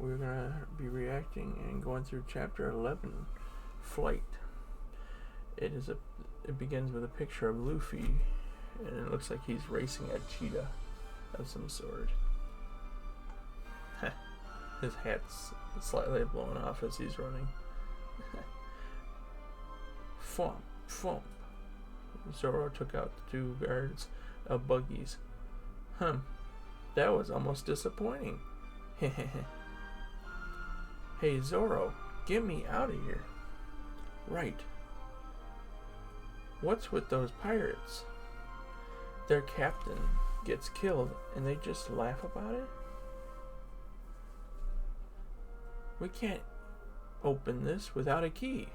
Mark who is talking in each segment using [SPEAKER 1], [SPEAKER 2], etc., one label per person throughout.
[SPEAKER 1] we're gonna be reacting and going through chapter 11, Flight. It begins with a picture of Luffy, and it looks like he's racing a cheetah of some sort. His hat's slightly blown off as he's running. Fump, fump. Zoro took out the 2 guards of buggies. That was almost disappointing. Hey Zoro, get me out of here. Right. What's with those pirates? Their captain gets killed and they just laugh about it? We can't open this without a key.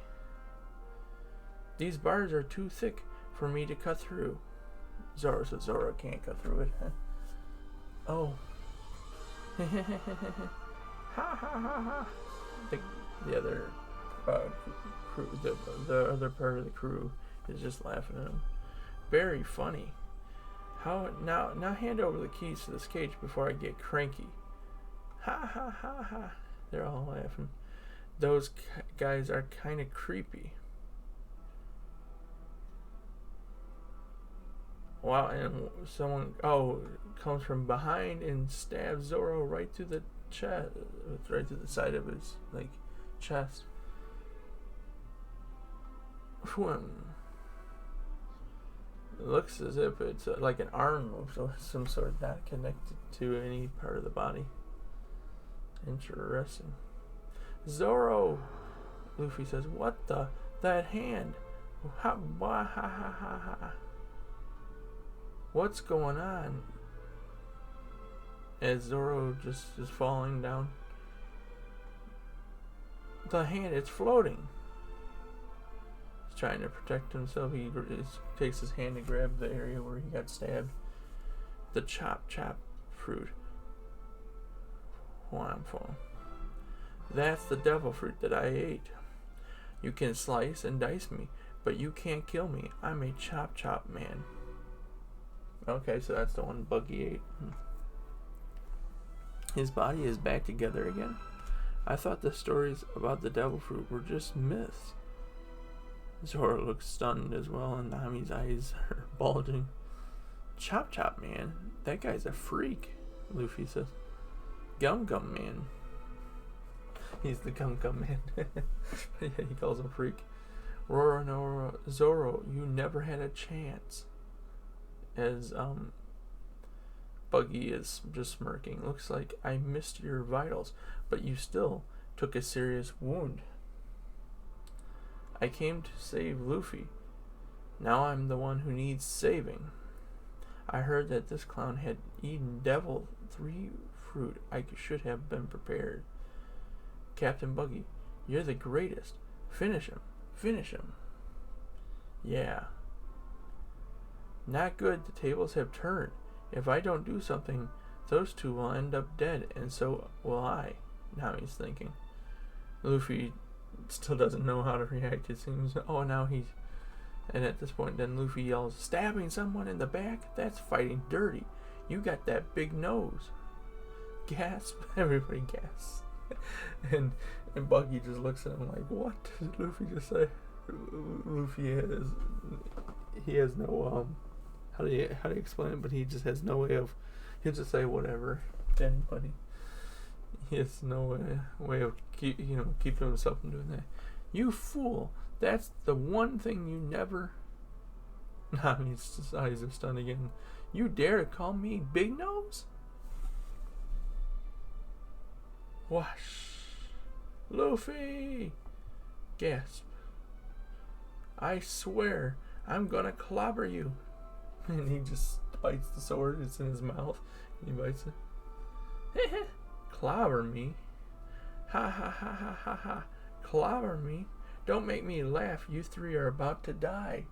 [SPEAKER 1] These bars are too thick for me to cut through. Zoro says Zoro can't cut through it. Oh. Ha ha ha ha. The other crew, the other part of the crew is just laughing at him. Very funny. How now hand over the keys to this cage before I get cranky. Ha ha ha ha. They're all laughing. Those guys are kind of creepy. Wow, and someone comes from behind and stabs Zoro right through the chest, right through the side of his chest. It looks as if it's like an arm of some sort, not connected to any part of the body. Interesting. Zoro, Luffy says, "What the? That hand? Ha ha ha ha ha. What's going on?" As Zoro just is falling down. The hand, it's floating. He's trying to protect himself. He takes his hand to grab the area where he got stabbed. The chop fruit. That's the devil fruit that I ate. You can slice and dice me, but you can't kill me. I'm a chop man. Okay, so that's the one Buggy ate. His body is back together again? I thought the stories about the devil fruit were just myths. Zoro looks stunned as well, and Nami's eyes are bulging. Chop man, that guy's a freak, Luffy says. Gum man. He's the gum man. Yeah, he calls him freak. Zoro, you never had a chance. As Buggy is just smirking. Looks like I missed your vitals, but you still took a serious wound. I came to save Luffy. Now I'm the one who needs saving. I heard that this clown had eaten Devil 3 fruit. I should have been prepared. Captain Buggy, you're the greatest. Finish him. Yeah. Not good, the tables have turned. If I don't do something, those 2 will end up dead, and so will I. Now he's thinking. Luffy still doesn't know how to react, it seems. And at this point, then Luffy yells, stabbing someone in the back? That's fighting dirty. You got that big nose. Gasp. Everybody gasps. and Buggy just looks at him like, what did Luffy just say? Luffy has no, how do you explain it? But he just has no way of, he'll just say whatever to anybody. He has no way of keeping himself from doing that. You fool! That's the one thing you never. His eyes are stunned again. You dare to call me Big Nose? Whoosh! Luffy! Gasp! I swear, I'm gonna clobber you. And he just bites the sword. It's in his mouth. He bites it. Clobber me? Ha ha ha ha ha ha. Clobber me? Don't make me laugh. You 3 are about to die.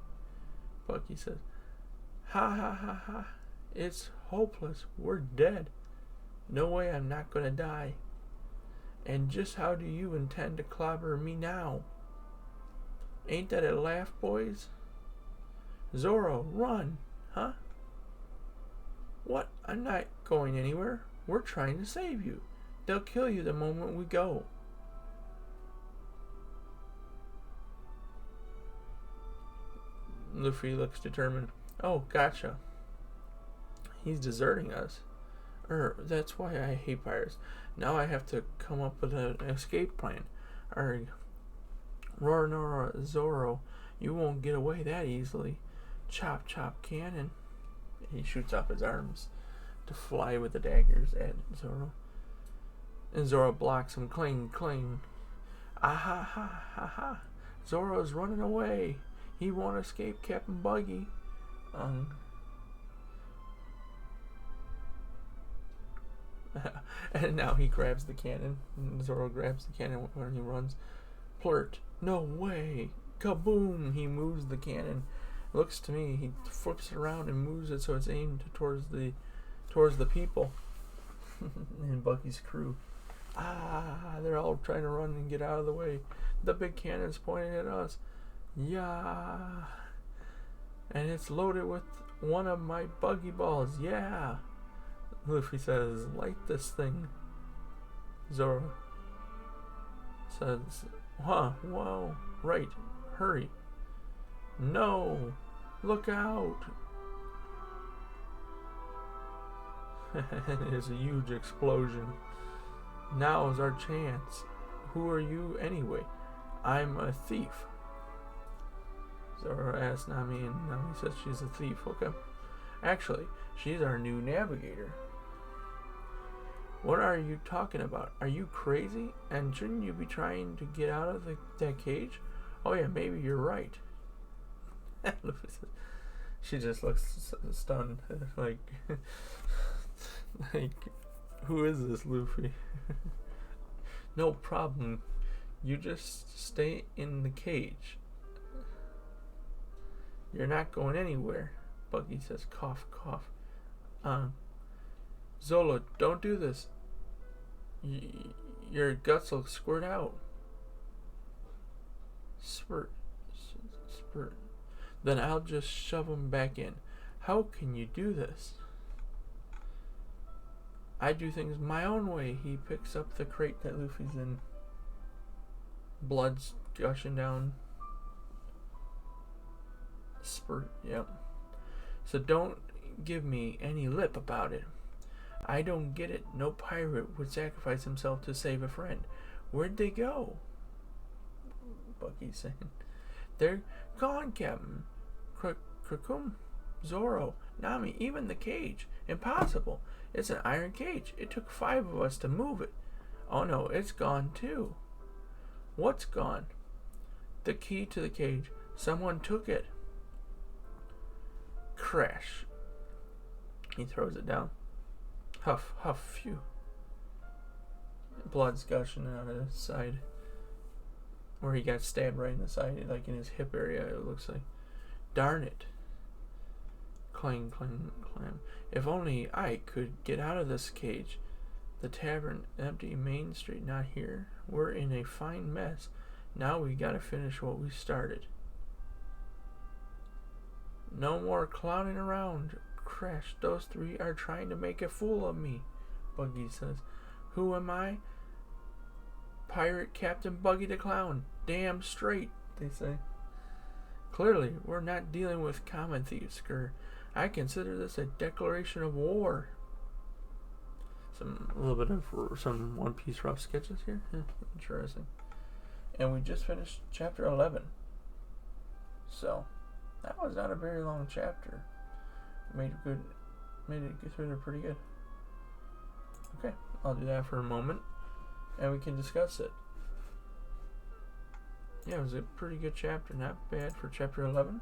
[SPEAKER 1] Bucky says, ha ha ha ha. It's hopeless. We're dead. No way I'm not gonna die. And just how do you intend to clobber me now? Ain't that a laugh, boys? Zoro, run, huh? What? I'm not going anywhere. We're trying to save you. They'll kill you the moment we go. Luffy looks determined. Oh, gotcha. He's deserting us. That's why I hate pirates. Now I have to come up with an escape plan. Roronoa Zoro, you won't get away that easily. Chop, chop, cannon. He shoots off his arms to fly with the daggers at Zoro. And Zoro blocks him. Cling, cling. Ah ha ha ha ha. Zoro's running away. He won't escape Captain Buggy. And now he grabs the cannon. Zoro grabs the cannon when he runs. Plurt. No way. Kaboom. He moves the cannon. Looks to me, he flips it around and moves it so it's aimed towards the people. And Buggy's crew. They're all trying to run and get out of the way. The big cannon's pointing at us. Yeah. And it's loaded with one of my buggy balls. Yeah. Luffy says, light this thing. Zoro says, whoa, right, hurry. No, look out. It's a huge explosion. Now is our chance. Who are you anyway? I'm a thief. Zoro asks Nami, and Nami says she's a thief. Okay. Actually, she's our new navigator. What are you talking about? Are you crazy? And shouldn't you be trying to get out of that cage? Oh yeah, maybe you're right. She just looks stunned. Like, who is this Luffy? No problem. You just stay in the cage. You're not going anywhere. Buggy says, cough, cough. Zolo, don't do this. Your guts will squirt out. Spurt. Then I'll just shove them back in. How can you do this? I do things my own way. He picks up the crate that Luffy's in. Blood's gushing down. Spurt, yep. So don't give me any lip about it. I don't get it. No pirate would sacrifice himself to save a friend. Where'd they go? Buggy's saying. They're gone, Captain. Krakum, Zoro, Nami, even the cage. Impossible. It's an iron cage. It took 5 of us to move it. Oh no, it's gone too. What's gone? The key to the cage. Someone took it. Crash. He throws it down. Huff, huff, phew. Blood's gushing out of his side. Where he got stabbed right in the side, like in his hip area, it looks like. Darn it. Clang, clang, clang. If only I could get out of this cage. The tavern, empty, Main Street, not here. We're in a fine mess. Now we gotta finish what we started. No more clowning around. Crash, those 3 are trying to make a fool of me, Buggy says. Who am I? Pirate Captain Buggy the Clown. Damn straight, they say. Clearly, we're not dealing with common thieves, Skur. I consider this a declaration of war. A little bit of some One Piece rough sketches here. Interesting. And we just finished chapter 11. So, that was not a very long chapter. Made it through there pretty good. Okay, I'll do that for a moment, and we can discuss it. Yeah, it was a pretty good chapter. Not bad for chapter 11.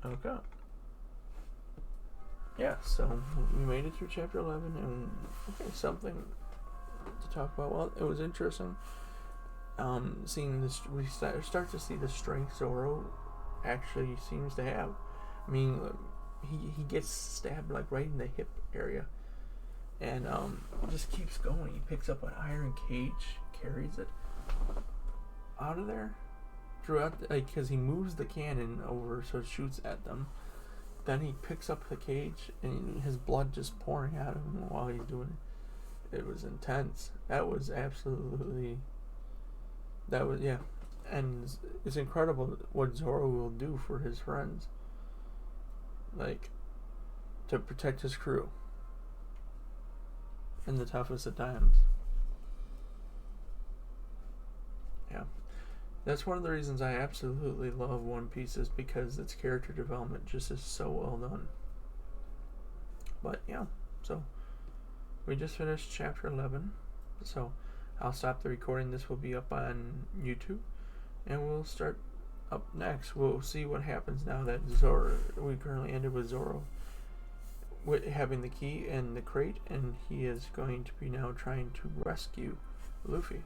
[SPEAKER 1] Okay. Yeah, so we made it through chapter 11, and okay, something to talk about. Well, it was interesting. Seeing this, we start to see the strength Zoro actually seems to have. I mean, he gets stabbed like right in the hip area, and just keeps going. He picks up an iron cage, carries it out of there throughout, because he moves the cannon over so it shoots at them. then he picks up the cage and his blood just pouring out of him while he's doing it. It was intense. That was absolutely. That was, yeah. And it's incredible what Zoro will do for his friends. Like, to protect his crew in the toughest of times. Yeah. That's one of the reasons I absolutely love One Piece, is because its character development just is so well done. But yeah, so we just finished chapter 11. So I'll stop the recording. This will be up on YouTube. And we'll start up next. We'll see what happens now that Zoro, we currently ended with Zoro having the key and the crate, and he is going to be now trying to rescue Luffy.